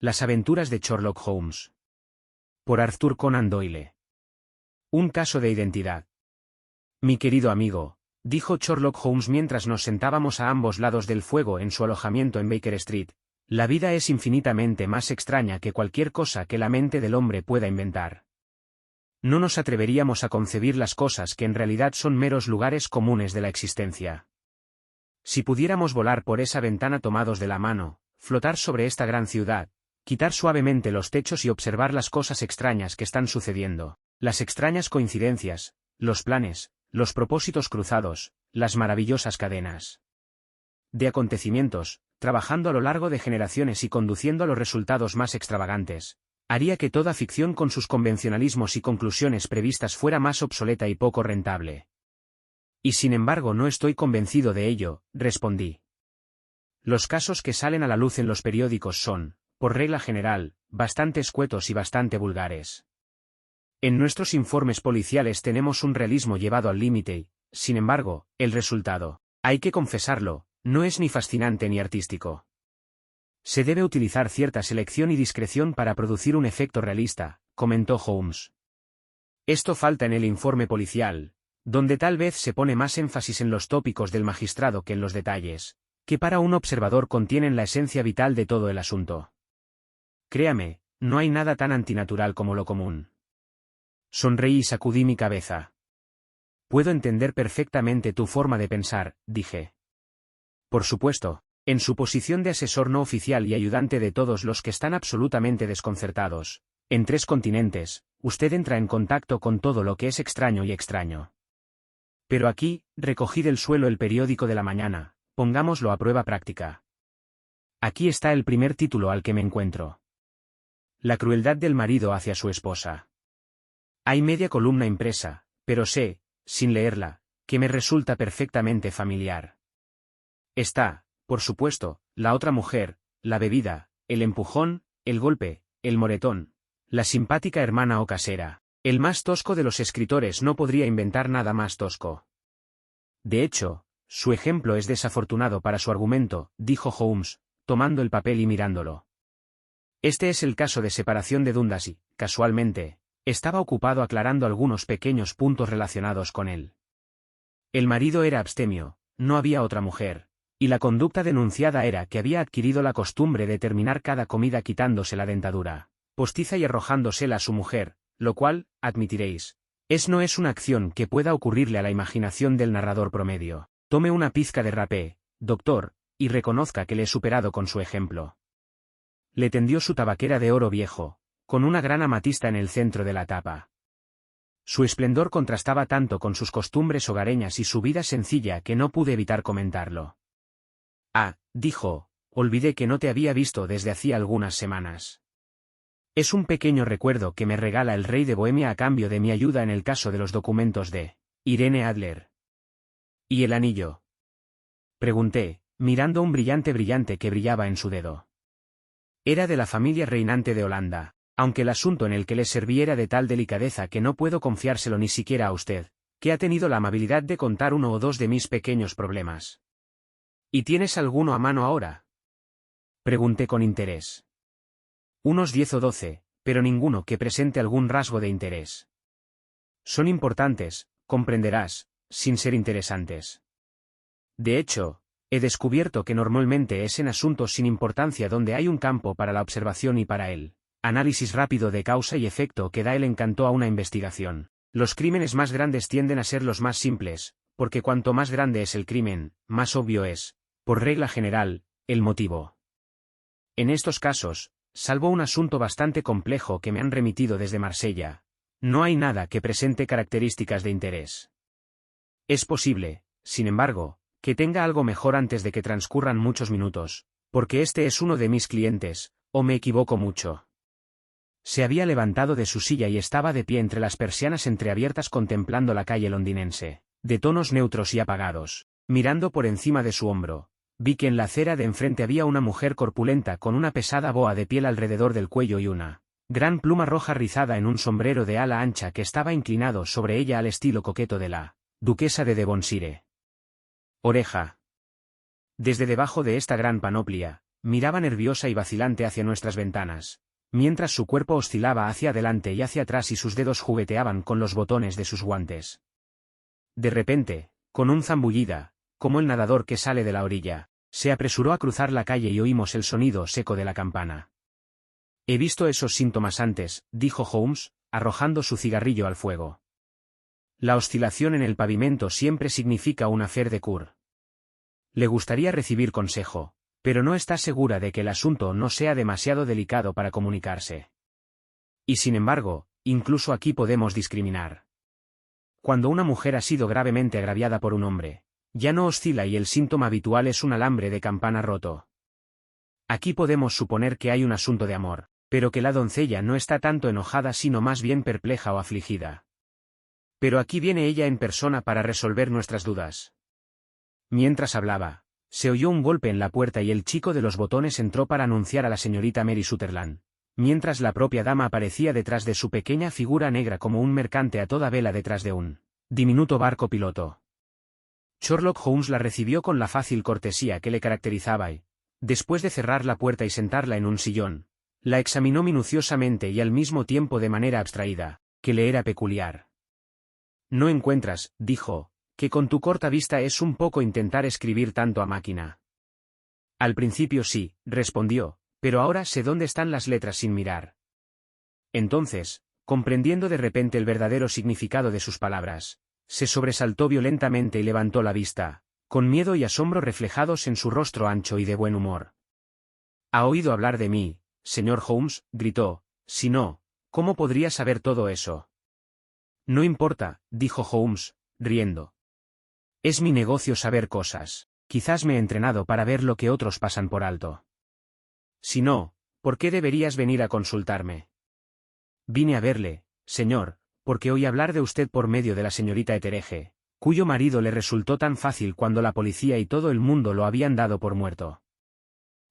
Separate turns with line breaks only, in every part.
Las aventuras de Sherlock Holmes. Por Arthur Conan Doyle. Un caso de identidad. Mi querido amigo, dijo Sherlock Holmes mientras nos sentábamos a ambos lados del fuego en su alojamiento en Baker Street, la vida es infinitamente más extraña que cualquier cosa que la mente del hombre pueda inventar. No nos atreveríamos a concebir las cosas que en realidad son meros lugares comunes de la existencia. Si pudiéramos volar por esa ventana tomados de la mano, flotar sobre esta gran ciudad, quitar suavemente los techos y observar las cosas extrañas que están sucediendo, las extrañas coincidencias, los planes, los propósitos cruzados, las maravillosas cadenas de acontecimientos, trabajando a lo largo de generaciones y conduciendo a los resultados más extravagantes, haría que toda ficción con sus convencionalismos y conclusiones previstas fuera más obsoleta y poco rentable. Y sin embargo no estoy convencido de ello, respondí. Los casos que salen a la luz en los periódicos son, por regla general, bastante escuetos y bastante vulgares. En nuestros informes policiales tenemos un realismo llevado al límite y, sin embargo, el resultado, hay que confesarlo, no es ni fascinante ni artístico. Se debe utilizar cierta selección y discreción para producir un efecto realista, comentó Holmes. Esto falta en el informe policial, donde tal vez se pone más énfasis en los tópicos del magistrado que en los detalles, que para un observador contienen la esencia vital de todo el asunto. Créame, no hay nada tan antinatural como lo común. Sonreí y sacudí mi cabeza. Puedo entender perfectamente tu forma de pensar, dije. Por supuesto, en su posición de asesor no oficial y ayudante de todos los que están absolutamente desconcertados, en 3 continentes, usted entra en contacto con todo lo que es extraño y extraño. Pero aquí, recogí del suelo el periódico de la mañana, pongámoslo a prueba práctica. Aquí está el primer título al que me encuentro. La crueldad del marido hacia su esposa. Hay media columna impresa, pero sé, sin leerla, que me resulta perfectamente familiar. Está, por supuesto, la otra mujer, la bebida, el empujón, el golpe, el moretón, la simpática hermana o casera. El más tosco de los escritores no podría inventar nada más tosco. De hecho, su ejemplo es desafortunado para su argumento, dijo Holmes, tomando el papel y mirándolo. Este es el caso de separación de Dundas y, casualmente, estaba ocupado aclarando algunos pequeños puntos relacionados con él. El marido era abstemio, no había otra mujer, y la conducta denunciada era que había adquirido la costumbre de terminar cada comida quitándose la dentadura postiza y arrojándosela a su mujer, lo cual, admitiréis, no es una acción que pueda ocurrirle a la imaginación del narrador promedio. Tome una pizca de rapé, doctor, y reconozca que le he superado con su ejemplo. Le tendió su tabaquera de oro viejo, con una gran amatista en el centro de la tapa. Su esplendor contrastaba tanto con sus costumbres hogareñas y su vida sencilla que no pude evitar comentarlo. Ah, dijo, olvidé que no te había visto desde hacía algunas semanas. Es un pequeño recuerdo que me regala el rey de Bohemia a cambio de mi ayuda en el caso de los documentos de Irene Adler. ¿Y el anillo?, pregunté, mirando un brillante que brillaba en su dedo. Era de la familia reinante de Holanda, aunque el asunto en el que le serví era de tal delicadeza que no puedo confiárselo ni siquiera a usted, que ha tenido la amabilidad de contar 1 o 2 de mis pequeños problemas. ¿Y tienes alguno a mano ahora?, pregunté con interés. Unos 10 o 12, pero ninguno que presente algún rasgo de interés. Son importantes, comprenderás, sin ser interesantes. De hecho, he descubierto que normalmente es en asuntos sin importancia donde hay un campo para la observación y para el análisis rápido de causa y efecto que da el encanto a una investigación. Los crímenes más grandes tienden a ser los más simples, porque cuanto más grande es el crimen, más obvio es, por regla general, el motivo. En estos casos, salvo un asunto bastante complejo que me han remitido desde Marsella, no hay nada que presente características de interés. Es posible, sin embargo, que tenga algo mejor antes de que transcurran muchos minutos, porque este es uno de mis clientes, o me equivoco mucho. Se había levantado de su silla y estaba de pie entre las persianas entreabiertas contemplando la calle londinense, de tonos neutros y apagados, mirando por encima de su hombro. Vi que en la acera de enfrente había una mujer corpulenta con una pesada boa de piel alrededor del cuello y una gran pluma roja rizada en un sombrero de ala ancha que estaba inclinado sobre ella al estilo coqueto de la duquesa de Devonshire. Oreja. Desde debajo de esta gran panoplia, miraba nerviosa y vacilante hacia nuestras ventanas, mientras su cuerpo oscilaba hacia adelante y hacia atrás y sus dedos jugueteaban con los botones de sus guantes. De repente, con un zambullida, como el nadador que sale de la orilla, se apresuró a cruzar la calle y oímos el sonido seco de la campana. He visto esos síntomas antes, dijo Holmes, arrojando su cigarrillo al fuego. La oscilación en el pavimento siempre significa un affaire de cour. Le gustaría recibir consejo, pero no está segura de que el asunto no sea demasiado delicado para comunicarse. Y sin embargo, incluso aquí podemos discriminar. Cuando una mujer ha sido gravemente agraviada por un hombre, ya no oscila y el síntoma habitual es un alambre de campana roto. Aquí podemos suponer que hay un asunto de amor, pero que la doncella no está tanto enojada sino más bien perpleja o afligida. Pero aquí viene ella en persona para resolver nuestras dudas. Mientras hablaba, se oyó un golpe en la puerta y el chico de los botones entró para anunciar a la señorita Mary Sutherland, mientras la propia dama aparecía detrás de su pequeña figura negra como un mercante a toda vela detrás de un diminuto barco piloto. Sherlock Holmes la recibió con la fácil cortesía que le caracterizaba y, después de cerrar la puerta y sentarla en un sillón, la examinó minuciosamente y al mismo tiempo de manera abstraída, que le era peculiar. «¿No encuentras», dijo, «que con tu corta vista es un poco intentar escribir tanto a máquina?» «Al principio sí», respondió, «pero ahora sé dónde están las letras sin mirar». Entonces, comprendiendo de repente el verdadero significado de sus palabras, se sobresaltó violentamente y levantó la vista, con miedo y asombro reflejados en su rostro ancho y de buen humor. «¿Ha oído hablar de mí, señor Holmes?», gritó. «Si no, ¿cómo podría saber todo eso?» «No importa», dijo Holmes, riendo. «Es mi negocio saber cosas. Quizás me he entrenado para ver lo que otros pasan por alto. Si no, ¿por qué deberías venir a consultarme?» «Vine a verle, señor, porque oí hablar de usted por medio de la señorita Etheredge, cuyo marido le resultó tan fácil cuando la policía y todo el mundo lo habían dado por muerto.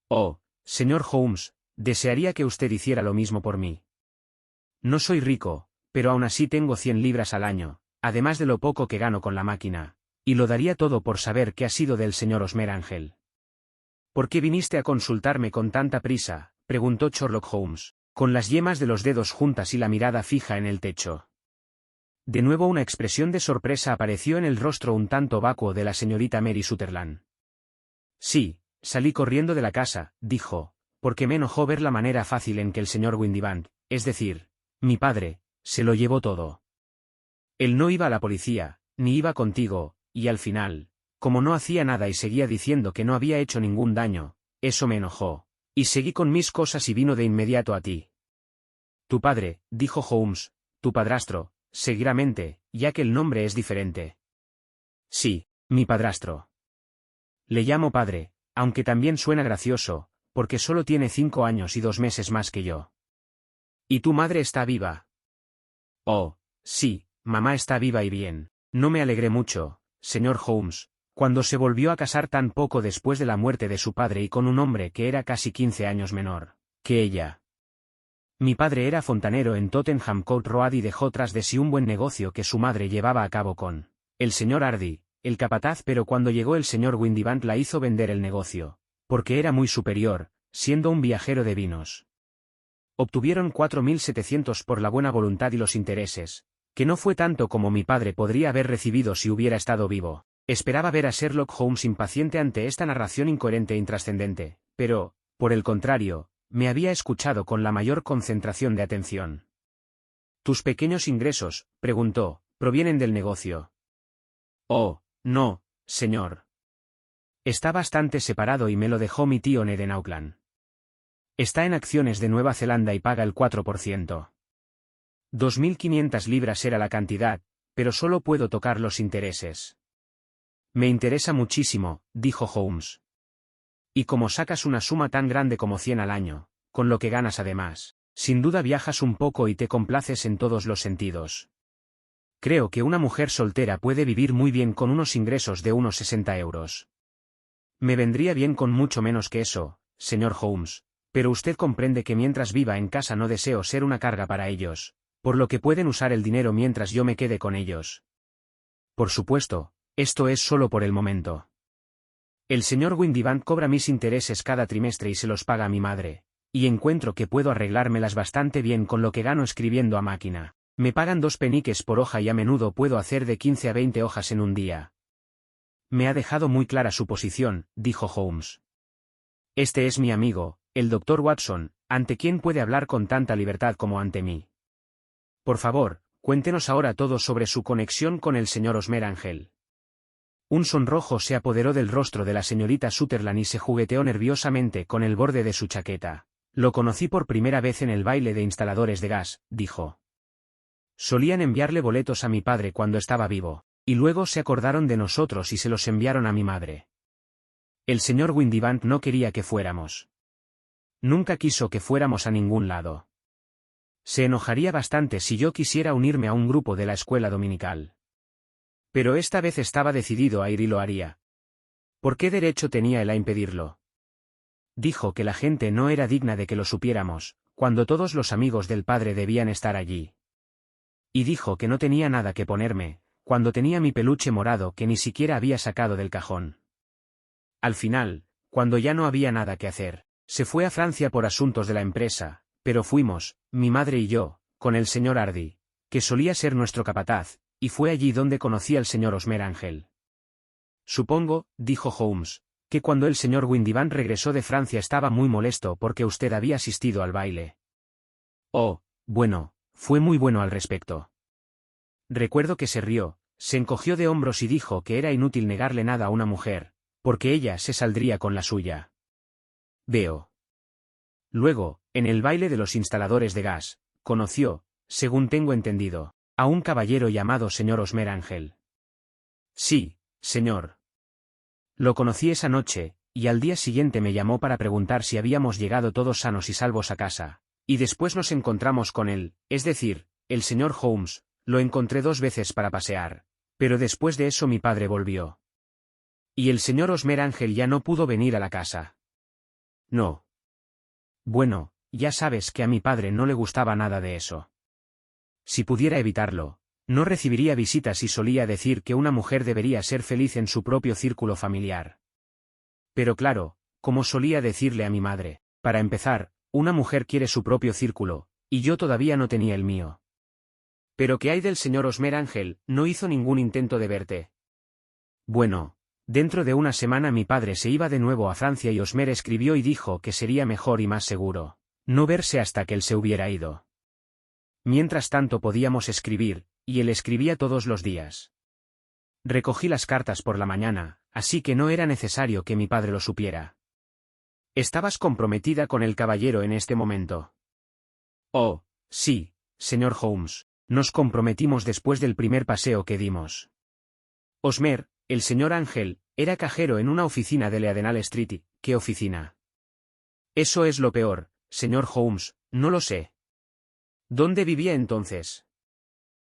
Oh, señor Holmes, desearía que usted hiciera lo mismo por mí. No soy rico, pero aún así tengo 100 libras al año, además de lo poco que gano con la máquina, y lo daría todo por saber qué ha sido del señor Osmer Ángel». «¿Por qué viniste a consultarme con tanta prisa?», preguntó Sherlock Holmes, con las yemas de los dedos juntas y la mirada fija en el techo. De nuevo una expresión de sorpresa apareció en el rostro un tanto vacuo de la señorita Mary Sutherland. «Sí, salí corriendo de la casa», dijo, «porque me enojó ver la manera fácil en que el señor Windibank, es decir, mi padre, se lo llevó todo. Él no iba a la policía, ni iba contigo, y al final, como no hacía nada y seguía diciendo que no había hecho ningún daño, eso me enojó, y seguí con mis cosas y vino de inmediato a ti». «Tu padre», dijo Holmes, «tu padrastro, seguramente, ya que el nombre es diferente». «Sí, mi padrastro. Le llamo padre, aunque también suena gracioso, porque solo tiene 5 años y 2 meses más que yo». «¿Y tu madre está viva?» «Oh, sí, mamá está viva y bien. No me alegré mucho, señor Holmes, cuando se volvió a casar tan poco después de la muerte de su padre y con un hombre que era casi 15 años menor que ella. Mi padre era fontanero en Tottenham Court Road y dejó tras de sí un buen negocio que su madre llevaba a cabo con el señor Hardy, el capataz, pero cuando llegó el señor Windibank la hizo vender el negocio, porque era muy superior, siendo un viajero de vinos. Obtuvieron 4.700 por la buena voluntad y los intereses, que no fue tanto como mi padre podría haber recibido si hubiera estado vivo». Esperaba ver a Sherlock Holmes impaciente ante esta narración incoherente e intrascendente, pero, por el contrario, me había escuchado con la mayor concentración de atención. «¿Tus pequeños ingresos?», preguntó, «provienen del negocio?» «Oh, no, señor. Está bastante separado y me lo dejó mi tío Ned en Auckland. Está en acciones de Nueva Zelanda y paga el 4%. 2.500 libras era la cantidad, pero solo puedo tocar los intereses». «Me interesa muchísimo», dijo Holmes. «Y como sacas una suma tan grande como 100 al año, con lo que ganas además, sin duda viajas un poco y te complaces en todos los sentidos. Creo que una mujer soltera puede vivir muy bien con unos ingresos de unos 60 euros. Me vendría bien con mucho menos que eso, señor Holmes, pero usted comprende que mientras viva en casa no deseo ser una carga para ellos, por lo que pueden usar el dinero mientras yo me quede con ellos. Por supuesto, esto es solo por el momento. El señor Windibank cobra mis intereses cada trimestre y se los paga a mi madre, y encuentro que puedo arreglármelas bastante bien con lo que gano escribiendo a máquina. Me pagan 2 peniques por hoja y a menudo puedo hacer de 15 a 20 hojas en un día. Me ha dejado muy clara su posición, dijo Holmes. Este es mi amigo, el doctor Watson, ante quien puede hablar con tanta libertad como ante mí. Por favor, cuéntenos ahora todo sobre su conexión con el señor Osmerangle. Un sonrojo se apoderó del rostro de la señorita Sutherland y se jugueteó nerviosamente con el borde de su chaqueta. Lo conocí por primera vez en el baile de instaladores de gas, dijo. Solían enviarle boletos a mi padre cuando estaba vivo, y luego se acordaron de nosotros y se los enviaron a mi madre. El señor Windibank no quería que fuéramos. Nunca quiso que fuéramos a ningún lado. Se enojaría bastante si yo quisiera unirme a un grupo de la escuela dominical. Pero esta vez estaba decidido a ir y lo haría. ¿Por qué derecho tenía él a impedirlo? Dijo que la gente no era digna de que lo supiéramos, cuando todos los amigos del padre debían estar allí. Y dijo que no tenía nada que ponerme, cuando tenía mi peluche morado que ni siquiera había sacado del cajón. Al final, cuando ya no había nada que hacer, se fue a Francia por asuntos de la empresa, pero fuimos, mi madre y yo, con el señor Hardy, que solía ser nuestro capataz, y fue allí donde conocí al señor Osmerangle. Supongo, dijo Holmes, que cuando el señor Windibank regresó de Francia estaba muy molesto porque usted había asistido al baile. Oh, bueno, fue muy bueno al respecto. Recuerdo que se rió, se encogió de hombros y dijo que era inútil negarle nada a una mujer, porque ella se saldría con la suya. Veo. Luego, en el baile de los instaladores de gas, conoció, según tengo entendido, a un caballero llamado señor Osmerangle. Sí, señor. Lo conocí esa noche, y al día siguiente me llamó para preguntar si habíamos llegado todos sanos y salvos a casa, y después nos encontramos con él, es decir, el señor Holmes, lo encontré 2 veces para pasear, pero después de eso mi padre volvió. Y el señor Osmerangle ya no pudo venir a la casa. No. Bueno, ya sabes que a mi padre no le gustaba nada de eso. Si pudiera evitarlo, no recibiría visitas y solía decir que una mujer debería ser feliz en su propio círculo familiar. Pero claro, como solía decirle a mi madre, para empezar, una mujer quiere su propio círculo, y yo todavía no tenía el mío. ¿Pero qué hay del señor Osmerangle? No hizo ningún intento de verte. Bueno, dentro de una semana mi padre se iba de nuevo a Francia y Osmer escribió y dijo que sería mejor y más seguro no verse hasta que él se hubiera ido. Mientras tanto podíamos escribir, y él escribía todos los días. Recogí las cartas por la mañana, así que no era necesario que mi padre lo supiera. ¿Estabas comprometida con el caballero en este momento? Oh, sí, señor Holmes, nos comprometimos después del primer paseo que dimos. Osmer, el señor Ángel, era cajero en una oficina de Leadenhall Street. ¿Qué oficina? Eso es lo peor, señor Holmes, no lo sé. ¿Dónde vivía entonces?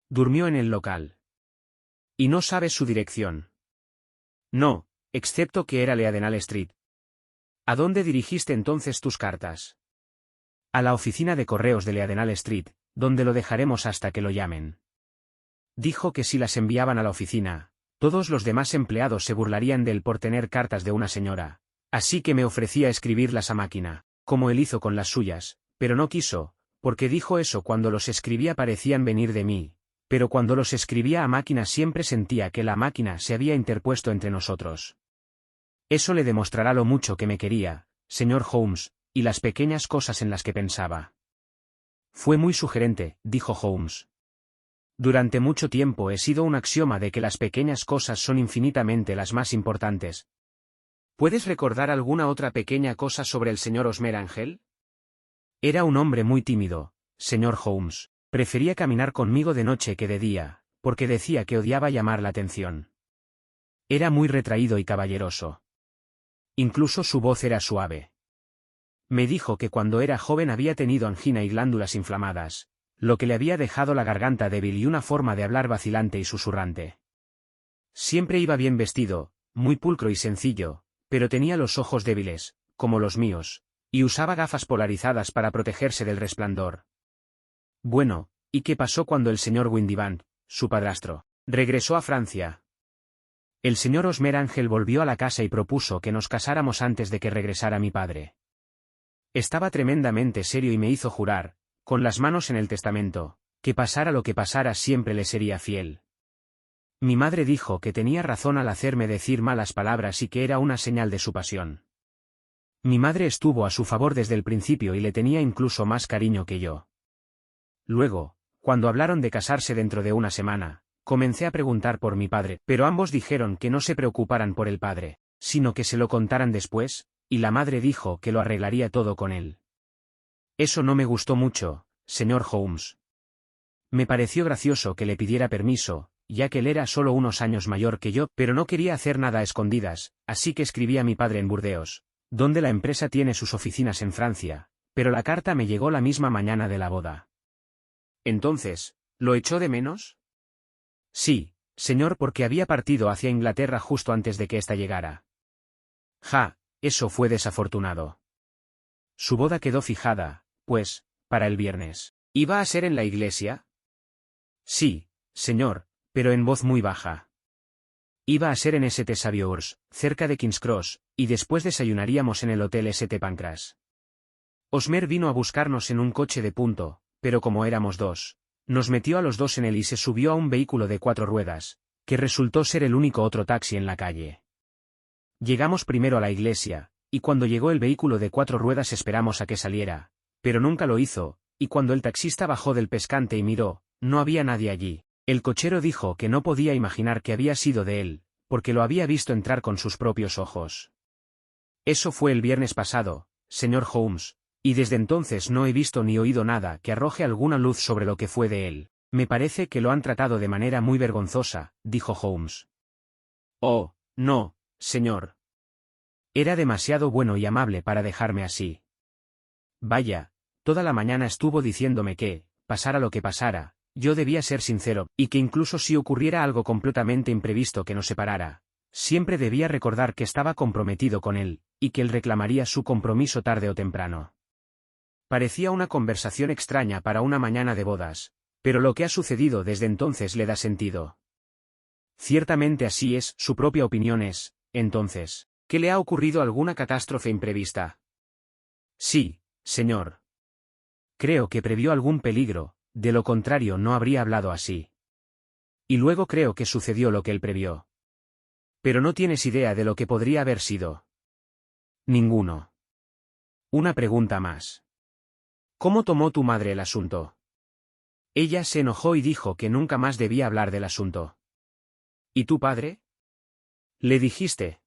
Durmió en el local. ¿Y no sabes su dirección? No, excepto que era Leadenhall Street. ¿A dónde dirigiste entonces tus cartas? A la oficina de correos de Leadenhall Street, donde lo dejaremos hasta que lo llamen. Dijo que si las enviaban a la oficina, todos los demás empleados se burlarían de él por tener cartas de una señora, así que me ofrecía escribirlas a máquina, como él hizo con las suyas, pero no quiso, porque dijo eso cuando los escribía parecían venir de mí, pero cuando los escribía a máquina siempre sentía que la máquina se había interpuesto entre nosotros. Eso le demostrará lo mucho que me quería, señor Holmes, y las pequeñas cosas en las que pensaba. Fue muy sugerente, dijo Holmes. Durante mucho tiempo he sido un axioma de que las pequeñas cosas son infinitamente las más importantes. ¿Puedes recordar alguna otra pequeña cosa sobre el señor Osmerangle? Era un hombre muy tímido, señor Holmes. Prefería caminar conmigo de noche que de día, porque decía que odiaba llamar la atención. Era muy retraído y caballeroso. Incluso su voz era suave. Me dijo que cuando era joven había tenido angina y glándulas inflamadas, lo que le había dejado la garganta débil y una forma de hablar vacilante y susurrante. Siempre iba bien vestido, muy pulcro y sencillo, pero tenía los ojos débiles, como los míos, y usaba gafas polarizadas para protegerse del resplandor. Bueno, ¿y qué pasó cuando el señor Windibank, su padrastro, regresó a Francia? El señor Osmer Ángel volvió a la casa y propuso que nos casáramos antes de que regresara mi padre. Estaba tremendamente serio y me hizo jurar, con las manos en el testamento, que pasara lo que pasara siempre le sería fiel. Mi madre dijo que tenía razón al hacerme decir malas palabras y que era una señal de su pasión. Mi madre estuvo a su favor desde el principio y le tenía incluso más cariño que yo. Luego, cuando hablaron de casarse dentro de una semana, comencé a preguntar por mi padre, pero ambos dijeron que no se preocuparan por el padre, sino que se lo contaran después, y la madre dijo que lo arreglaría todo con él. Eso no me gustó mucho, señor Holmes. Me pareció gracioso que le pidiera permiso, ya que él era solo unos años mayor que yo, pero no quería hacer nada a escondidas, así que escribí a mi padre en Burdeos, donde la empresa tiene sus oficinas en Francia, pero la carta me llegó la misma mañana de la boda. Entonces, ¿lo echó de menos? Sí, señor, porque había partido hacia Inglaterra justo antes de que ésta llegara. Eso fue desafortunado. Su boda quedó fijada, pues, para el viernes. ¿Iba a ser en la iglesia? Sí, señor, pero en voz muy baja. Iba a ser en St. Saviours, cerca de King's Cross, y después desayunaríamos en el Hotel St. Pancras. Osmer vino a buscarnos en un coche de punto, pero como éramos dos, nos metió a los dos en él y se subió a un vehículo de 4 ruedas, que resultó ser el único otro taxi en la calle. Llegamos primero a la iglesia, y cuando llegó el vehículo de 4 ruedas esperamos a que saliera, pero nunca lo hizo, y cuando el taxista bajó del pescante y miró, no había nadie allí. El cochero dijo que no podía imaginar que había sido de él, porque lo había visto entrar con sus propios ojos. Eso fue el viernes pasado, señor Holmes, y desde entonces no he visto ni oído nada que arroje alguna luz sobre lo que fue de él. Me parece que lo han tratado de manera muy vergonzosa, dijo Holmes. Oh, no, señor. Era demasiado bueno y amable para dejarme así. Vaya, toda la mañana estuvo diciéndome que, pasara lo que pasara, yo debía ser sincero, y que incluso si ocurriera algo completamente imprevisto que nos separara, siempre debía recordar que estaba comprometido con él, y que él reclamaría su compromiso tarde o temprano. Parecía una conversación extraña para una mañana de bodas, pero lo que ha sucedido desde entonces le da sentido. Ciertamente así es, su propia opinión es, entonces, ¿que le ha ocurrido alguna catástrofe imprevista? Sí, señor. Creo que previó algún peligro, de lo contrario no habría hablado así. Y luego creo que sucedió lo que él previó. Pero no tienes idea de lo que podría haber sido. Ninguno. Una pregunta más. ¿Cómo tomó tu madre el asunto? Ella se enojó y dijo que nunca más debía hablar del asunto. ¿Y tu padre? ¿Le dijiste?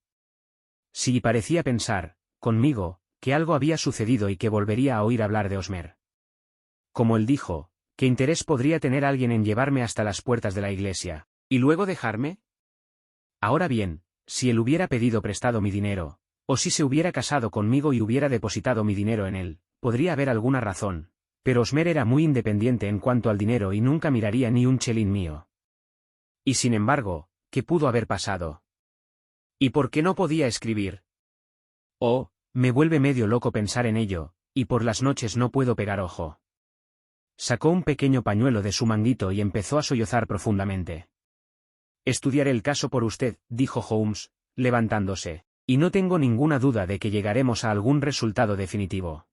Sí, parecía pensar, conmigo, que algo había sucedido y que volvería a oír hablar de Osmer. Como él dijo, ¿qué interés podría tener alguien en llevarme hasta las puertas de la iglesia, y luego dejarme? Ahora bien, si él hubiera pedido prestado mi dinero, o si se hubiera casado conmigo y hubiera depositado mi dinero en él, podría haber alguna razón, pero Osmer era muy independiente en cuanto al dinero y nunca miraría ni un chelín mío. Y sin embargo, ¿qué pudo haber pasado? ¿Y por qué no podía escribir? Oh, me vuelve medio loco pensar en ello, y por las noches no puedo pegar ojo. Sacó un pequeño pañuelo de su manguito y empezó a sollozar profundamente. Estudiaré el caso por usted, dijo Holmes, levantándose, y no tengo ninguna duda de que llegaremos a algún resultado definitivo.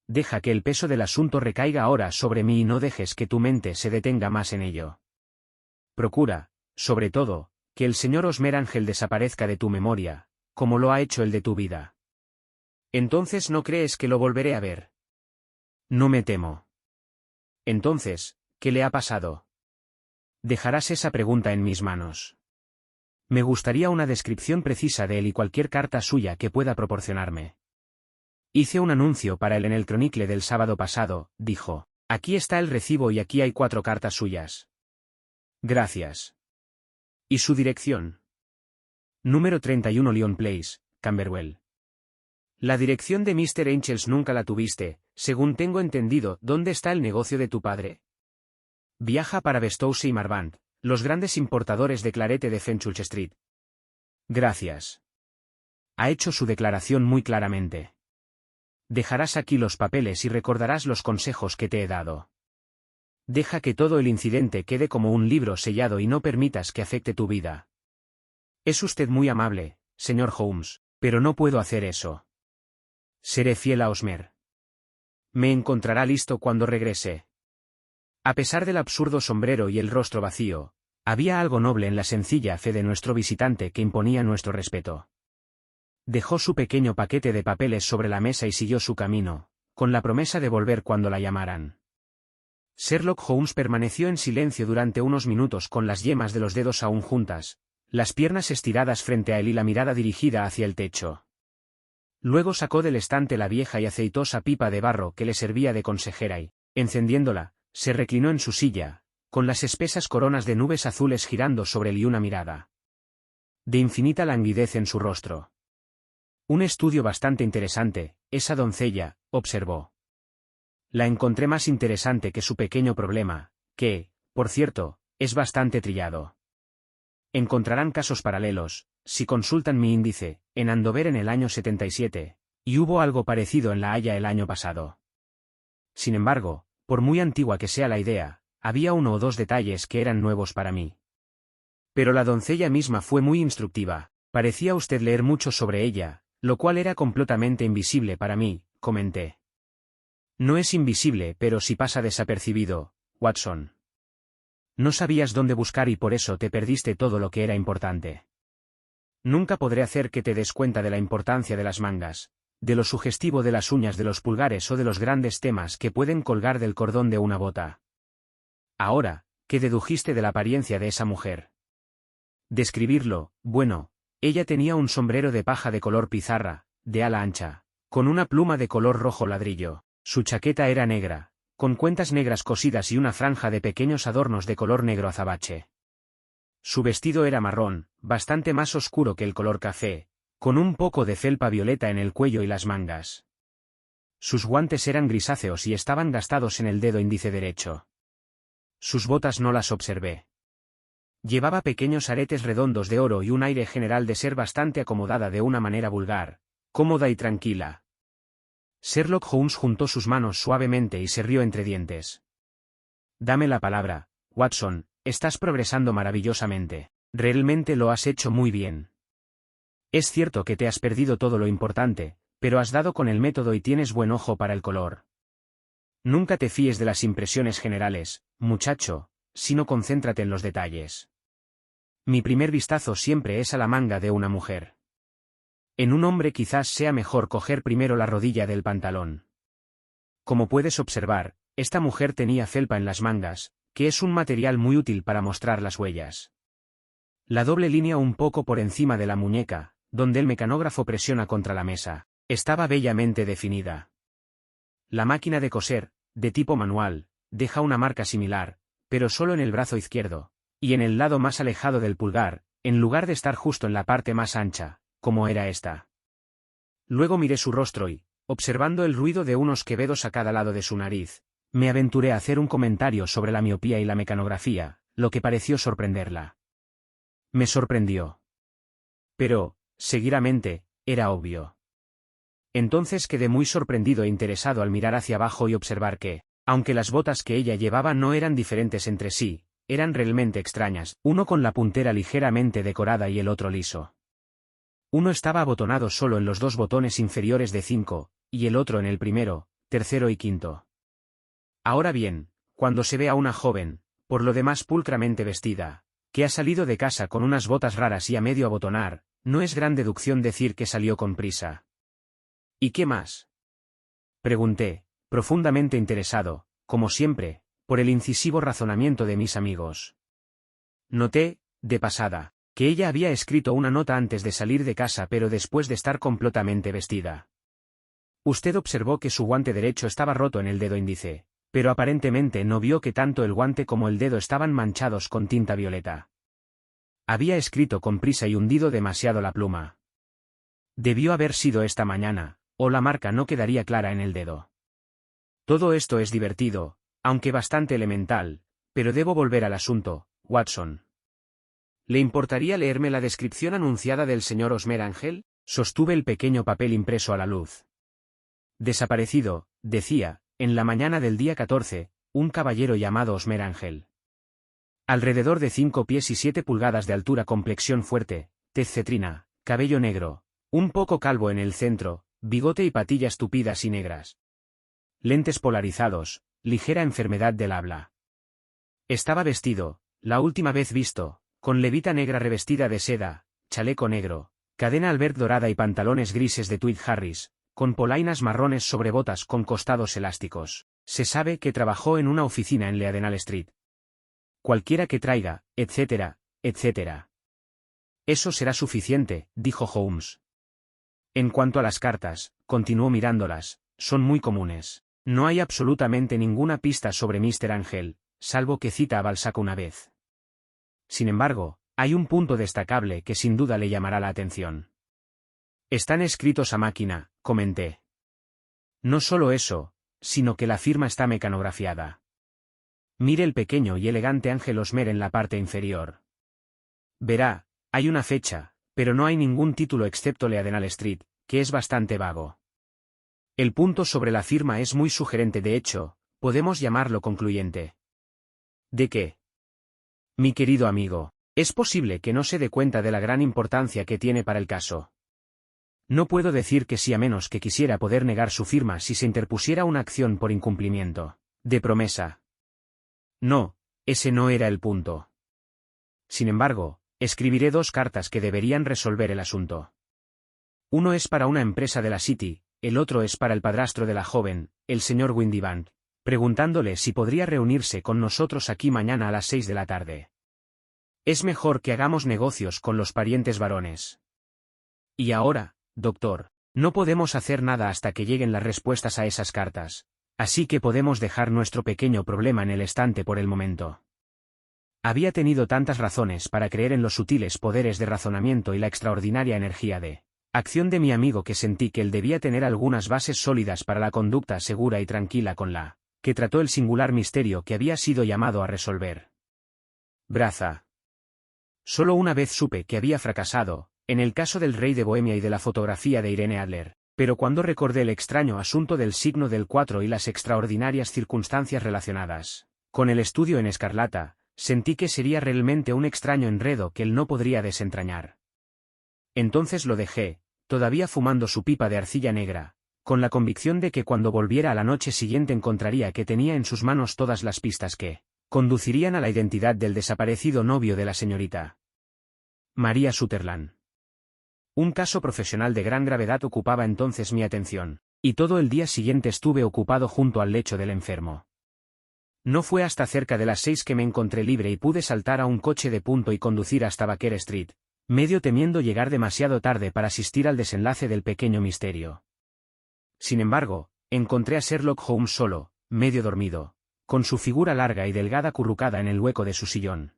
Deja que el peso del asunto recaiga ahora sobre mí y no dejes que tu mente se detenga más en ello. Procura, sobre todo, que el señor Osmer Ángel desaparezca de tu memoria, como lo ha hecho el de tu vida. Entonces ¿no crees que lo volveré a ver? No me temo. Entonces, ¿qué le ha pasado? Dejarás esa pregunta en mis manos. Me gustaría una descripción precisa de él y cualquier carta suya que pueda proporcionarme. Hice un anuncio para él en el Chronicle del sábado pasado, dijo. Aquí está el recibo y aquí hay 4 cartas suyas. Gracias. ¿Y su dirección? Número 31 Lyon Place, Camberwell. La dirección de Mr. Angels nunca la tuviste, según tengo entendido. ¿Dónde está el negocio de tu padre? Viaja para Bestowse y Marvant, los grandes importadores de clarete de Fenchurch Street. Gracias. Ha hecho su declaración muy claramente. Dejarás aquí los papeles y recordarás los consejos que te he dado. Deja que todo el incidente quede como un libro sellado y no permitas que afecte tu vida. Es usted muy amable, señor Holmes, pero no puedo hacer eso. Seré fiel a Osmer. Me encontrará listo cuando regrese. A pesar del absurdo sombrero y el rostro vacío, había algo noble en la sencilla fe de nuestro visitante que imponía nuestro respeto. Dejó su pequeño paquete de papeles sobre la mesa y siguió su camino, con la promesa de volver cuando la llamaran. Sherlock Holmes permaneció en silencio durante unos minutos con las yemas de los dedos aún juntas, las piernas estiradas frente a él y la mirada dirigida hacia el techo. Luego sacó del estante la vieja y aceitosa pipa de barro que le servía de consejera y, encendiéndola, se reclinó en su silla, con las espesas coronas de nubes azules girando sobre él y una mirada de infinita languidez en su rostro. Un estudio bastante interesante, esa doncella, observó. La encontré más interesante que su pequeño problema, que, por cierto, es bastante trillado. Encontrarán casos paralelos, si consultan mi índice, en Andover en el año 77, y hubo algo parecido en La Haya el año pasado. Sin embargo, por muy antigua que sea la idea, había uno o dos detalles que eran nuevos para mí. Pero la doncella misma fue muy instructiva, parecía usted leer mucho sobre ella, lo cual era completamente invisible para mí, comenté. No es invisible, pero sí pasa desapercibido, Watson. No sabías dónde buscar y por eso te perdiste todo lo que era importante. Nunca podré hacer que te des cuenta de la importancia de las mangas, de lo sugestivo de las uñas de los pulgares o de los grandes temas que pueden colgar del cordón de una bota. Ahora, ¿qué dedujiste de la apariencia de esa mujer? Describirlo, bueno, ella tenía un sombrero de paja de color pizarra, de ala ancha, con una pluma de color rojo ladrillo, su chaqueta era negra, con cuentas negras cosidas y una franja de pequeños adornos de color negro azabache. Su vestido era marrón, bastante más oscuro que el color café, con un poco de felpa violeta en el cuello y las mangas. Sus guantes eran grisáceos y estaban gastados en el dedo índice derecho. Sus botas no las observé. Llevaba pequeños aretes redondos de oro y un aire general de ser bastante acomodada de una manera vulgar, cómoda y tranquila. Sherlock Holmes juntó sus manos suavemente y se rió entre dientes. Dame la palabra, Watson, estás progresando maravillosamente. Realmente lo has hecho muy bien. Es cierto que te has perdido todo lo importante, pero has dado con el método y tienes buen ojo para el color. Nunca te fíes de las impresiones generales, muchacho, sino concéntrate en los detalles. Mi primer vistazo siempre es a la manga de una mujer. En un hombre quizás sea mejor coger primero la rodilla del pantalón. Como puedes observar, esta mujer tenía felpa en las mangas, que es un material muy útil para mostrar las huellas. La doble línea un poco por encima de la muñeca, donde el mecanógrafo presiona contra la mesa, estaba bellamente definida. La máquina de coser, de tipo manual, deja una marca similar, pero solo en el brazo izquierdo, y en el lado más alejado del pulgar, en lugar de estar justo en la parte más ancha, como era esta. Luego miré su rostro y, observando el ruido de unos quevedos a cada lado de su nariz, me aventuré a hacer un comentario sobre la miopía y la mecanografía, lo que pareció sorprenderla. Me sorprendió. Pero, seguidamente, era obvio. Entonces quedé muy sorprendido e interesado al mirar hacia abajo y observar que, aunque las botas que ella llevaba no eran diferentes entre sí, eran realmente extrañas, uno con la puntera ligeramente decorada y el otro liso. Uno estaba abotonado solo en los dos botones inferiores de 5, y el otro en el primero, tercero y quinto. Ahora bien, cuando se ve a una joven, por lo demás pulcramente vestida, que ha salido de casa con unas botas raras y a medio abotonar, no es gran deducción decir que salió con prisa. ¿Y qué más? Pregunté, profundamente interesado, como siempre, por el incisivo razonamiento de mis amigos. Noté, de pasada, que ella había escrito una nota antes de salir de casa pero después de estar completamente vestida. Usted observó que su guante derecho estaba roto en el dedo índice, pero aparentemente no vio que tanto el guante como el dedo estaban manchados con tinta violeta. Había escrito con prisa y hundido demasiado la pluma. Debió haber sido esta mañana, o la marca no quedaría clara en el dedo. Todo esto es divertido, aunque bastante elemental, pero debo volver al asunto, Watson. ¿Le importaría leerme la descripción anunciada del señor Osmer Ángel? Sostuve el pequeño papel impreso a la luz. Desaparecido, decía, en la mañana del día 14, un caballero llamado Osmer Ángel. Alrededor de 5 pies y 7 pulgadas de altura, complexión fuerte, tez cetrina, cabello negro, un poco calvo en el centro, bigote y patillas tupidas y negras. Lentes polarizados, ligera enfermedad del habla. Estaba vestido, la última vez visto, con levita negra revestida de seda, chaleco negro, cadena Albert dorada y pantalones grises de tweed Harris, con polainas marrones sobre botas con costados elásticos. Se sabe que trabajó en una oficina en Leadenhall Street. Cualquiera que traiga, etcétera, etcétera. Eso será suficiente, dijo Holmes. En cuanto a las cartas, continuó mirándolas, son muy comunes. No hay absolutamente ninguna pista sobre Mr. Ángel, salvo que cita a Balzac una vez. Sin embargo, hay un punto destacable que sin duda le llamará la atención. Están escritos a máquina, comenté. No solo eso, sino que la firma está mecanografiada. Mire el pequeño y elegante Ángel Osmer en la parte inferior. Verá, hay una fecha, pero no hay ningún título excepto Leadenhall Street, que es bastante vago. El punto sobre la firma es muy sugerente, de hecho, podemos llamarlo concluyente. ¿De qué? Mi querido amigo, es posible que no se dé cuenta de la gran importancia que tiene para el caso. No puedo decir que sí a menos que quisiera poder negar su firma si se interpusiera una acción por incumplimiento de promesa. No, ese no era el punto. Sin embargo, escribiré 2 cartas que deberían resolver el asunto. Uno es para una empresa de la City, el otro es para el padrastro de la joven, el señor Windibank, preguntándole si podría reunirse con nosotros aquí mañana a las 6 de la tarde. Es mejor que hagamos negocios con los parientes varones. Y ahora, doctor, no podemos hacer nada hasta que lleguen las respuestas a esas cartas, así que podemos dejar nuestro pequeño problema en el estante por el momento. Había tenido tantas razones para creer en los sutiles poderes de razonamiento y la extraordinaria energía de acción de mi amigo que sentí que él debía tener algunas bases sólidas para la conducta segura y tranquila con la que trató el singular misterio que había sido llamado a resolver. Braza. Solo una vez supe que había fracasado, en el caso del rey de Bohemia y de la fotografía de Irene Adler, pero cuando recordé el extraño asunto del signo del 4 y las extraordinarias circunstancias relacionadas con el estudio en escarlata, sentí que sería realmente un extraño enredo que él no podría desentrañar. Entonces lo dejé, todavía fumando su pipa de arcilla negra, con la convicción de que cuando volviera a la noche siguiente encontraría que tenía en sus manos todas las pistas que conducirían a la identidad del desaparecido novio de la señorita María Sutherland. Un caso profesional de gran gravedad ocupaba entonces mi atención, y todo el día siguiente estuve ocupado junto al lecho del enfermo. No fue hasta cerca de las 6 que me encontré libre y pude saltar a un coche de punto y conducir hasta Baker Street, medio temiendo llegar demasiado tarde para asistir al desenlace del pequeño misterio. Sin embargo, encontré a Sherlock Holmes solo, medio dormido, con su figura larga y delgada acurrucada en el hueco de su sillón.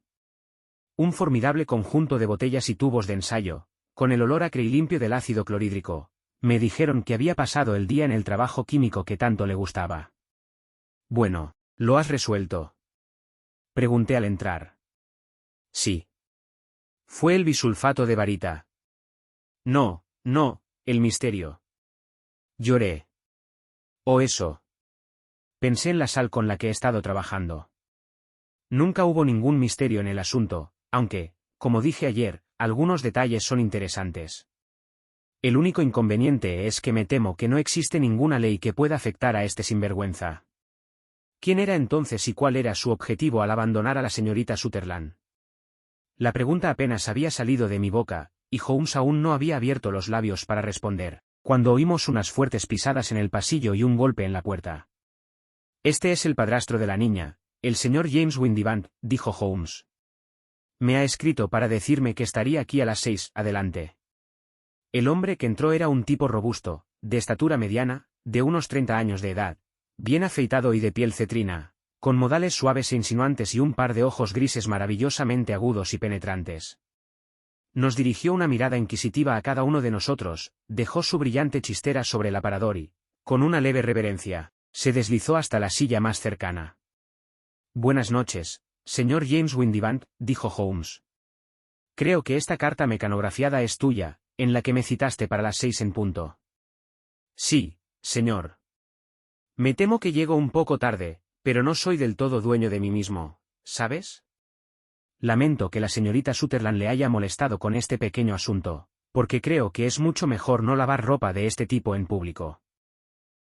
Un formidable conjunto de botellas y tubos de ensayo, con el olor acre y limpio del ácido clorhídrico, me dijeron que había pasado el día en el trabajo químico que tanto le gustaba. Bueno, ¿lo has resuelto? Pregunté al entrar. Sí. Fue el bisulfato de barita. No, el misterio. Lloré. Oh, eso. Pensé en la sal con la que he estado trabajando. Nunca hubo ningún misterio en el asunto, aunque, como dije ayer, algunos detalles son interesantes. El único inconveniente es que me temo que no existe ninguna ley que pueda afectar a este sinvergüenza. ¿Quién era entonces y cuál era su objetivo al abandonar a la señorita Sutherland? La pregunta apenas había salido de mi boca, y Holmes aún no había abierto los labios para responder, cuando oímos unas fuertes pisadas en el pasillo y un golpe en la puerta. Este es el padrastro de la niña, el señor James Windibank, dijo Holmes. Me ha escrito para decirme que estaría aquí a las 6, adelante. El hombre que entró era un tipo robusto, de estatura mediana, de unos 30 años de edad, bien afeitado y de piel cetrina, con modales suaves e insinuantes y un par de ojos grises maravillosamente agudos y penetrantes. Nos dirigió una mirada inquisitiva a cada uno de nosotros, dejó su brillante chistera sobre el aparador y, con una leve reverencia, se deslizó hasta la silla más cercana. Buenas noches, señor James Windibank, dijo Holmes. Creo que esta carta mecanografiada es tuya, en la que me citaste para las 6 en punto. Sí, señor. Me temo que llego un poco tarde, pero no soy del todo dueño de mí mismo, ¿sabes? Lamento que la señorita Sutherland le haya molestado con este pequeño asunto, porque creo que es mucho mejor no lavar ropa de este tipo en público.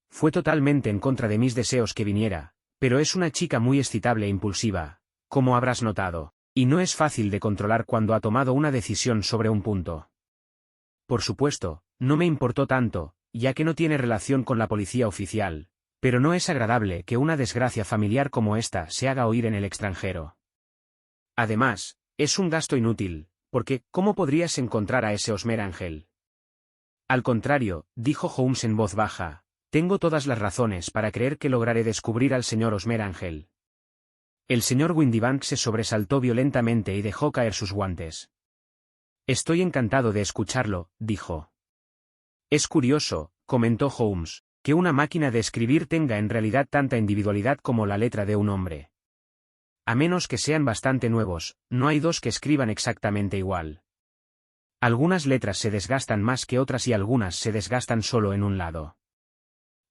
Fue totalmente en contra de mis deseos que viniera, pero es una chica muy excitable e impulsiva, como habrás notado, y no es fácil de controlar cuando ha tomado una decisión sobre un punto. Por supuesto, no me importó tanto, ya que no tiene relación con la policía oficial, pero no es agradable que una desgracia familiar como esta se haga oír en el extranjero. Además, es un gasto inútil, porque ¿cómo podrías encontrar a ese Osmer Ángel? Al contrario, dijo Holmes en voz baja, tengo todas las razones para creer que lograré descubrir al señor Osmer Ángel. El señor Windibank se sobresaltó violentamente y dejó caer sus guantes. Estoy encantado de escucharlo, dijo. Es curioso, comentó Holmes, que una máquina de escribir tenga en realidad tanta individualidad como la letra de un hombre. A menos que sean bastante nuevos, no hay dos que escriban exactamente igual. Algunas letras se desgastan más que otras y algunas se desgastan solo en un lado.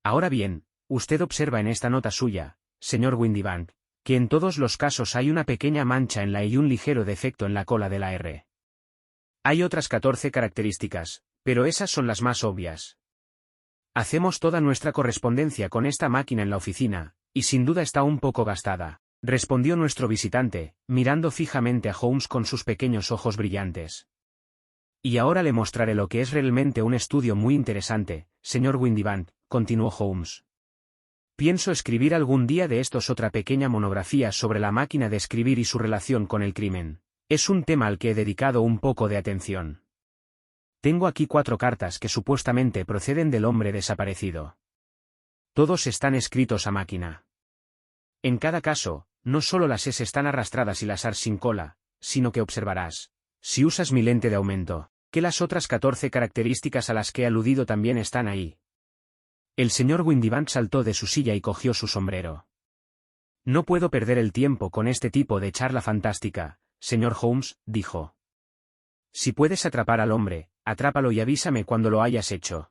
Ahora bien, usted observa en esta nota suya, señor Windibank, que en todos los casos hay una pequeña mancha en la I y un ligero defecto en la cola de la R. Hay otras 14 características, pero esas son las más obvias. Hacemos toda nuestra correspondencia con esta máquina en la oficina, y sin duda está un poco gastada, respondió nuestro visitante, mirando fijamente a Holmes con sus pequeños ojos brillantes. Y ahora le mostraré lo que es realmente un estudio muy interesante, señor Windibank, continuó Holmes. Pienso escribir algún día de estos otra pequeña monografía sobre la máquina de escribir y su relación con el crimen. Es un tema al que he dedicado un poco de atención. Tengo aquí 4 cartas que supuestamente proceden del hombre desaparecido. Todos están escritos a máquina. En cada caso, no solo las S están arrastradas y las AR sin cola, sino que observarás, si usas mi lente de aumento, que las otras 14 características a las que he aludido también están ahí. El señor Windibank saltó de su silla y cogió su sombrero. No puedo perder el tiempo con este tipo de charla fantástica, señor Holmes, dijo. Si puedes atrapar al hombre, atrápalo y avísame cuando lo hayas hecho.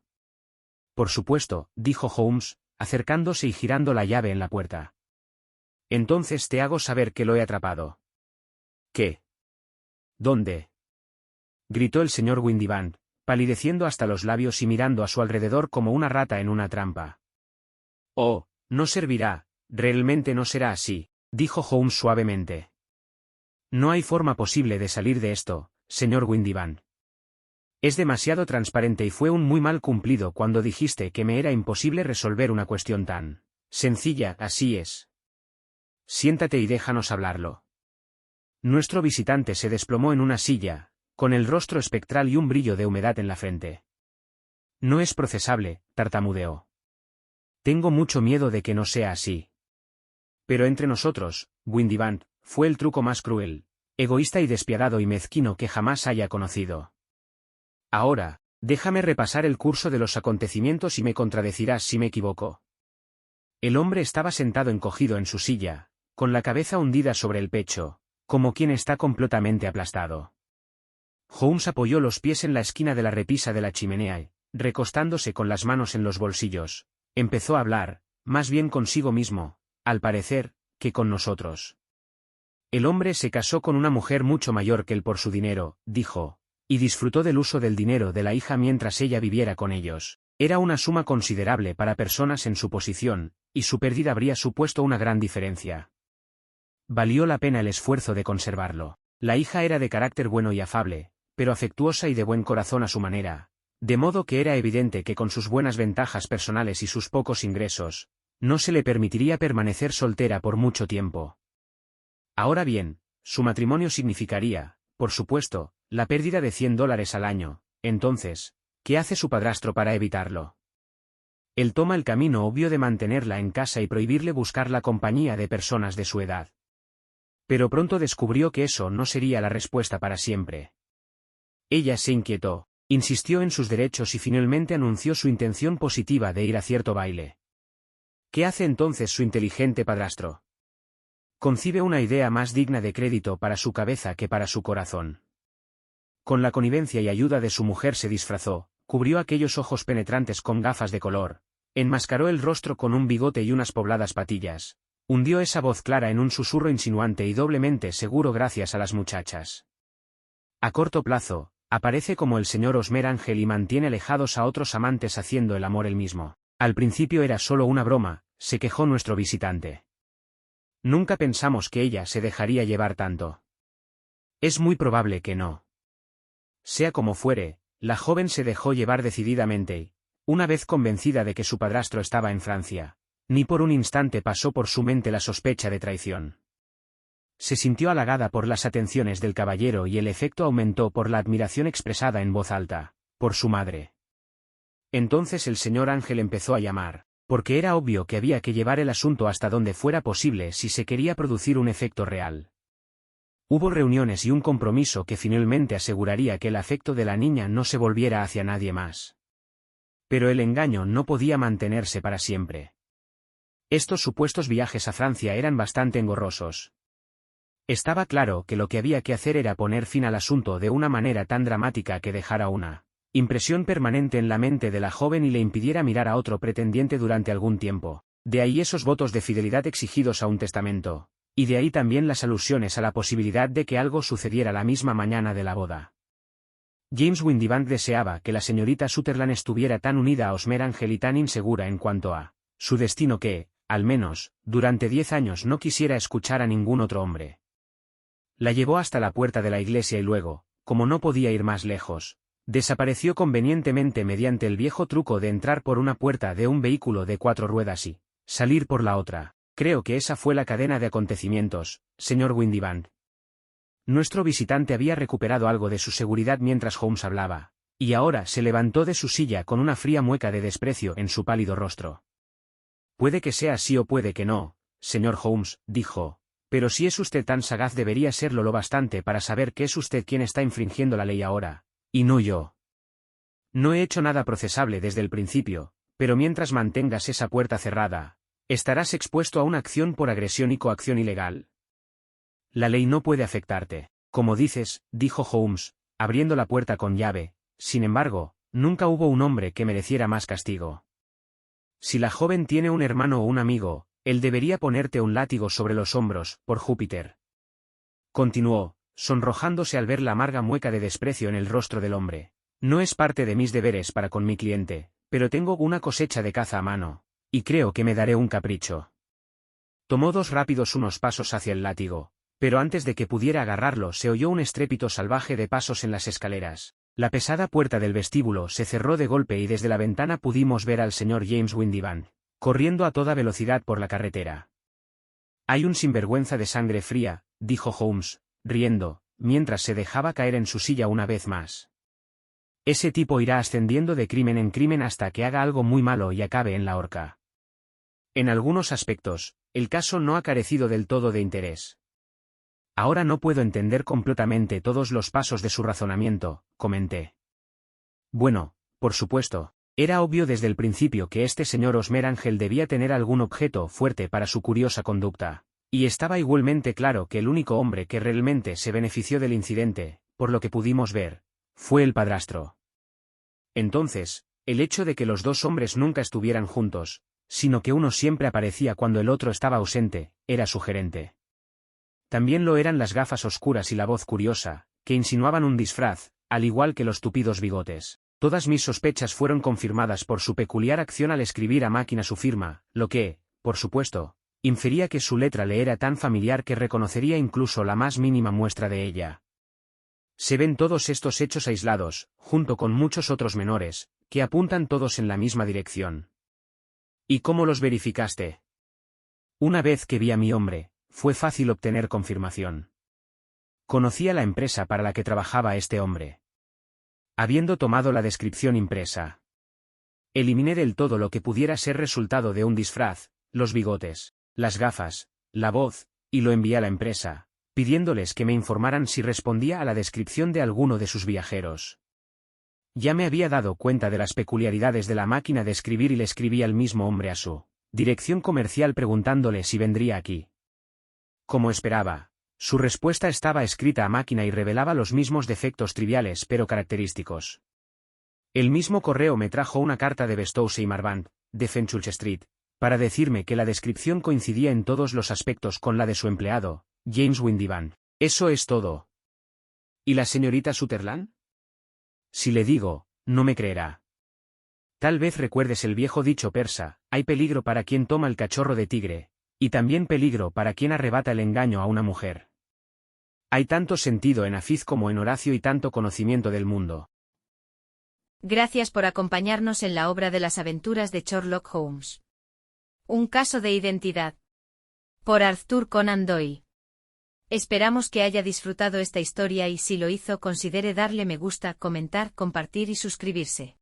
Por supuesto, dijo Holmes, acercándose y girando la llave en la puerta. Entonces te hago saber que lo he atrapado. ¿Qué? ¿Dónde? Gritó el señor Windibank, palideciendo hasta los labios y mirando a su alrededor como una rata en una trampa. Oh, no servirá, realmente no será así, dijo Holmes suavemente. No hay forma posible de salir de esto, señor Windibank. Es demasiado transparente y fue un muy mal cumplido cuando dijiste que me era imposible resolver una cuestión tan sencilla, así es. Siéntate y déjanos hablarlo. Nuestro visitante se desplomó en una silla, con el rostro espectral y un brillo de humedad en la frente. No es procesable, tartamudeó. Tengo mucho miedo de que no sea así. Pero entre nosotros, Windibank, fue el truco más cruel, egoísta y despiadado y mezquino que jamás haya conocido. Ahora, déjame repasar el curso de los acontecimientos y me contradecirás si me equivoco. El hombre estaba sentado encogido en su silla, con la cabeza hundida sobre el pecho, como quien está completamente aplastado. Holmes apoyó los pies en la esquina de la repisa de la chimenea y, recostándose con las manos en los bolsillos, empezó a hablar, más bien consigo mismo, al parecer, que con nosotros. El hombre se casó con una mujer mucho mayor que él por su dinero, dijo, y disfrutó del uso del dinero de la hija mientras ella viviera con ellos. Era una suma considerable para personas en su posición, y su pérdida habría supuesto una gran diferencia. Valió la pena el esfuerzo de conservarlo. La hija era de carácter bueno y afable, pero afectuosa y de buen corazón a su manera, de modo que era evidente que con sus buenas ventajas personales y sus pocos ingresos, no se le permitiría permanecer soltera por mucho tiempo. Ahora bien, su matrimonio significaría, por supuesto, la pérdida de $100 al año. Entonces, ¿qué hace su padrastro para evitarlo? Él toma el camino obvio de mantenerla en casa y prohibirle buscar la compañía de personas de su edad. Pero pronto descubrió que eso no sería la respuesta para siempre. Ella se inquietó, insistió en sus derechos y finalmente anunció su intención positiva de ir a cierto baile. ¿Qué hace entonces su inteligente padrastro? Concibe una idea más digna de crédito para su cabeza que para su corazón. Con la connivencia y ayuda de su mujer se disfrazó, cubrió aquellos ojos penetrantes con gafas de color, enmascaró el rostro con un bigote y unas pobladas patillas, Hundió esa voz clara en un susurro insinuante y doblemente seguro gracias a las muchachas. A corto plazo, aparece como el señor Osmer Ángel y mantiene alejados a otros amantes haciendo el amor él mismo. Al principio era solo una broma, se quejó nuestro visitante. Nunca pensamos que ella se dejaría llevar tanto. Es muy probable que no. Sea como fuere, la joven se dejó llevar decididamente y, una vez convencida de que su padrastro estaba en Francia, ni por un instante pasó por su mente la sospecha de traición. Se sintió halagada por las atenciones del caballero y el efecto aumentó por la admiración expresada en voz alta, por su madre. Entonces el señor Ángel empezó a llamar, porque era obvio que había que llevar el asunto hasta donde fuera posible si se quería producir un efecto real. Hubo reuniones y un compromiso que finalmente aseguraría que el afecto de la niña no se volviera hacia nadie más. Pero el engaño no podía mantenerse para siempre. Estos supuestos viajes a Francia eran bastante engorrosos. Estaba claro que lo que había que hacer era poner fin al asunto de una manera tan dramática que dejara una impresión permanente en la mente de la joven y le impidiera mirar a otro pretendiente durante algún tiempo. De ahí esos votos de fidelidad exigidos a un testamento, y de ahí también las alusiones a la posibilidad de que algo sucediera la misma mañana de la boda. James Windibank deseaba que la señorita Sutherland estuviera tan unida a Osmer Ángel y tan insegura en cuanto a su destino que, al menos, durante 10 años no quisiera escuchar a ningún otro hombre. La llevó hasta la puerta de la iglesia y luego, como no podía ir más lejos, desapareció convenientemente mediante el viejo truco de entrar por una puerta de un vehículo de 4 ruedas y salir por la otra. Creo que esa fue la cadena de acontecimientos, señor Windibank. Nuestro visitante había recuperado algo de su seguridad mientras Holmes hablaba, y ahora se levantó de su silla con una fría mueca de desprecio en su pálido rostro. Puede que sea así o puede que no, señor Holmes, dijo, pero si es usted tan sagaz debería serlo lo bastante para saber que es usted quien está infringiendo la ley ahora, y no yo. No he hecho nada procesable desde el principio, pero mientras mantengas esa puerta cerrada, estarás expuesto a una acción por agresión y coacción ilegal. La ley no puede afectarte, como dices, dijo Holmes, abriendo la puerta con llave. Sin embargo, nunca hubo un hombre que mereciera más castigo. Si la joven tiene un hermano o un amigo, él debería ponerte un látigo sobre los hombros, por Júpiter. Continuó, sonrojándose al ver la amarga mueca de desprecio en el rostro del hombre. No es parte de mis deberes para con mi cliente, pero tengo una cosecha de caza a mano, y creo que me daré un capricho. Tomó 2 rápidos unos pasos hacia el látigo, pero antes de que pudiera agarrarlo se oyó un estrépito salvaje de pasos en las escaleras. La pesada puerta del vestíbulo se cerró de golpe y desde la ventana pudimos ver al señor James Windibank, corriendo a toda velocidad por la carretera. Hay un sinvergüenza de sangre fría, dijo Holmes, riendo, mientras se dejaba caer en su silla una vez más. Ese tipo irá ascendiendo de crimen en crimen hasta que haga algo muy malo y acabe en la horca. En algunos aspectos, el caso no ha carecido del todo de interés. Ahora no puedo entender completamente todos los pasos de su razonamiento, comenté. Bueno, por supuesto, era obvio desde el principio que este señor Osmer Ángel debía tener algún objeto fuerte para su curiosa conducta, y estaba igualmente claro que el único hombre que realmente se benefició del incidente, por lo que pudimos ver, fue el padrastro. Entonces, el hecho de que los 2 hombres nunca estuvieran juntos, sino que uno siempre aparecía cuando el otro estaba ausente, era sugerente. También lo eran las gafas oscuras y la voz curiosa, que insinuaban un disfraz, al igual que los tupidos bigotes. Todas mis sospechas fueron confirmadas por su peculiar acción al escribir a máquina su firma, lo que, por supuesto, infería que su letra le era tan familiar que reconocería incluso la más mínima muestra de ella. Se ven todos estos hechos aislados, junto con muchos otros menores, que apuntan todos en la misma dirección. ¿Y cómo los verificaste? Una vez que vi a mi hombre, fue fácil obtener confirmación. Conocía la empresa para la que trabajaba este hombre. Habiendo tomado la descripción impresa, eliminé del todo lo que pudiera ser resultado de un disfraz, los bigotes, las gafas, la voz, y lo envié a la empresa, pidiéndoles que me informaran si respondía a la descripción de alguno de sus viajeros. Ya me había dado cuenta de las peculiaridades de la máquina de escribir y le escribí al mismo hombre a su dirección comercial preguntándole si vendría aquí. Como esperaba, su respuesta estaba escrita a máquina y revelaba los mismos defectos triviales pero característicos. El mismo correo me trajo una carta de Bestowse y Marvant, de Fenchurch Street, para decirme que la descripción coincidía en todos los aspectos con la de su empleado, James Windiban. Eso es todo. ¿Y la señorita Sutherland? Si le digo, no me creerá. Tal vez recuerdes el viejo dicho persa, hay peligro para quien toma el cachorro de tigre, y también peligro para quien arrebata el engaño a una mujer. Hay tanto sentido en Hafiz como en Horacio y tanto conocimiento del mundo.
Gracias por acompañarnos en la obra de las aventuras de Sherlock Holmes. Un caso de identidad. Por Arthur Conan Doyle. Esperamos que haya disfrutado esta historia y si lo hizo considere darle me gusta, comentar, compartir y suscribirse.